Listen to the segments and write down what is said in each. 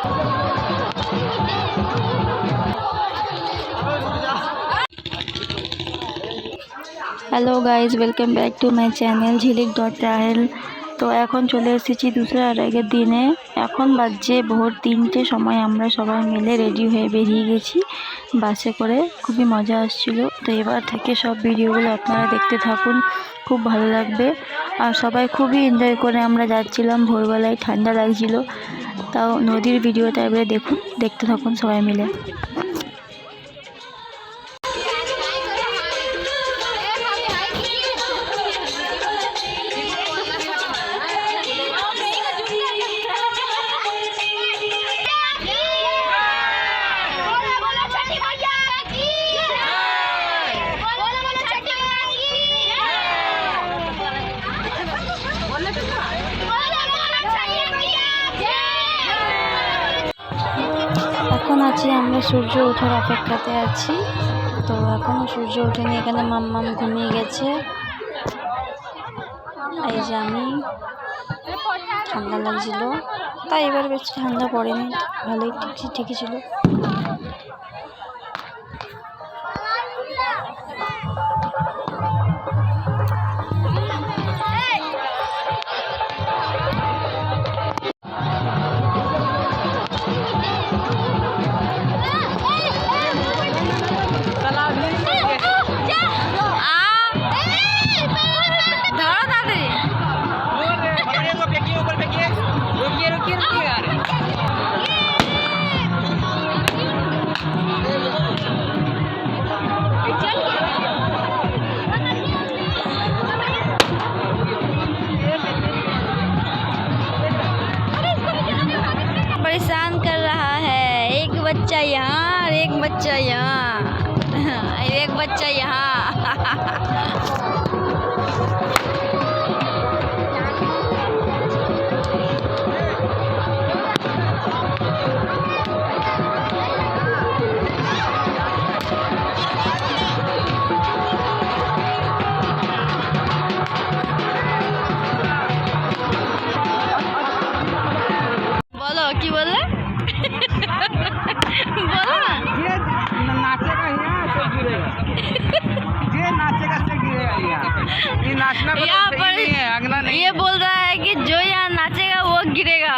Hello guys, welcome back to my channel Jhilik travel. तो এখন চলে এসেছি দুসরা রাগের দিনে। এখন বাজে ভোর 3টে সময়। আমরা সবাই মিলে রেডি হয়ে বেরিয়ে গেছি বাসে করে। খুবই মজা আসছিল। তো এবার থেকে সব ভিডিওগুলো আপনারা দেখতে থাকুন, খুব ভালো লাগবে। আর সবাই খুবই এনজয় করে আমরা যাচ্ছিলাম। ভোরবেলায় ঠান্ডা লাগছিল, তাও নদীর ভিডিওটা এবারে দেখুন, দেখতে থাকুন সবাই মিলে। এখন আছি আমরা সূর্য ওঠার অপেক্ষাতে আছি। তো এখনও সূর্য ওঠেনি। এখানে মাম্মাম ঘুমিয়ে গেছে। এই যে আমি, ঠান্ডা লাগছিল, তাই এবার বেশ ঠান্ডা পড়েনি, ভালোই ঠিকই ছিল। परेशान कर रहा है। एक बच्चा यहाँ और एक बच्चा यहाँ, एक बच्चा यहाँ। बोलो की बोले बोलो ना। नाचेगा यहाँ से गिरेगा, ये नाचेगा से गिरेगा। ये नाचना यहाँ पर नहीं है, अगला नहीं। ये बोल रहा है कि जो यहाँ नाचेगा वो गिरेगा।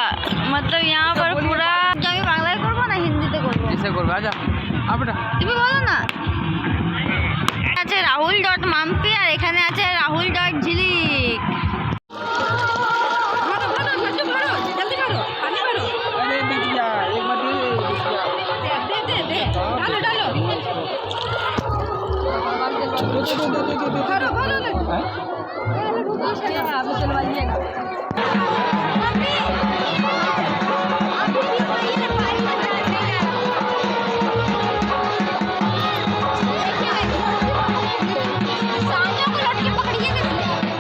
मतलब यहाँ पर पूरा আমি বাংলায় করবো না হিন্দিতে করবো? কিসে করবে? আচ্ছা আপনারা তুমি বলো না। আছে রাহুল.মাম্পি আর এখানে আছে রাহুল.ঝিলিক। अरे बिटिया एक बार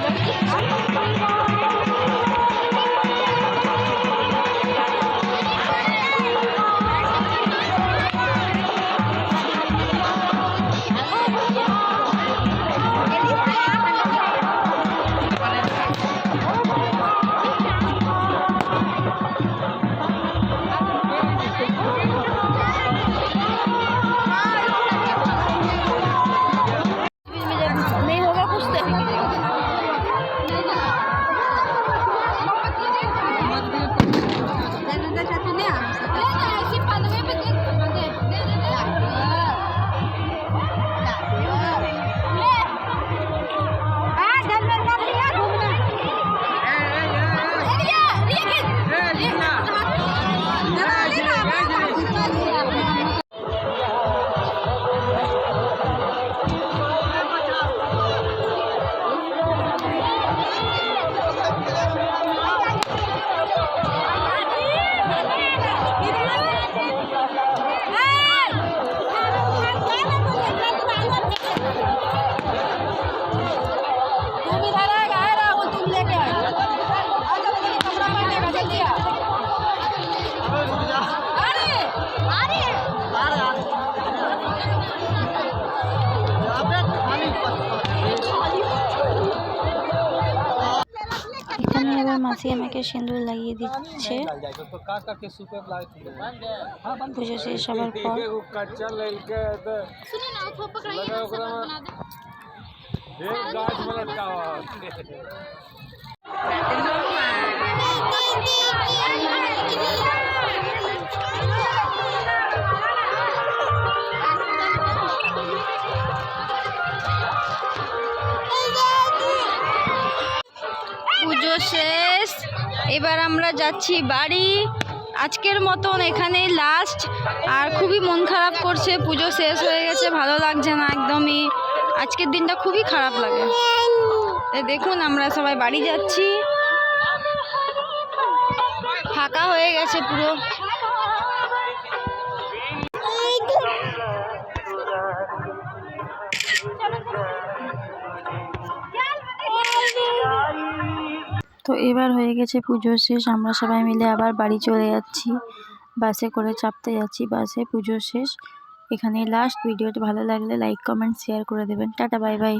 पकड़िए মাসি আমাকে সিঁদুর লাগিয়ে দিচ্ছে। পুজো শেষ হবার পর পুজো শেষ, এবার আমরা যাচ্ছি বাড়ি। আজকের মতন এখানেই লাস্ট। আর খুবই মন খারাপ করছে, পুজো শেষ হয়ে গেছে, ভালো লাগছে না একদমই। আজকের দিনটা খুবই খারাপ লাগে। দেখুন আমরা সবাই বাড়ি যাচ্ছি, ফাঁকা হয়ে গেছে পুরো। তো এবার হয়ে গেছে পুজো শেষ, আমরা সবাই মিলে আবার বাড়ি চলে যাচ্ছি। বাসে করে চাপতে যাচ্ছি, বাসে। পুজো শেষ এখানে লাস্ট। ভিডিওটা ভালো লাগলে লাইক কমেন্ট শেয়ার করে দেবেন। Tata, bye bye.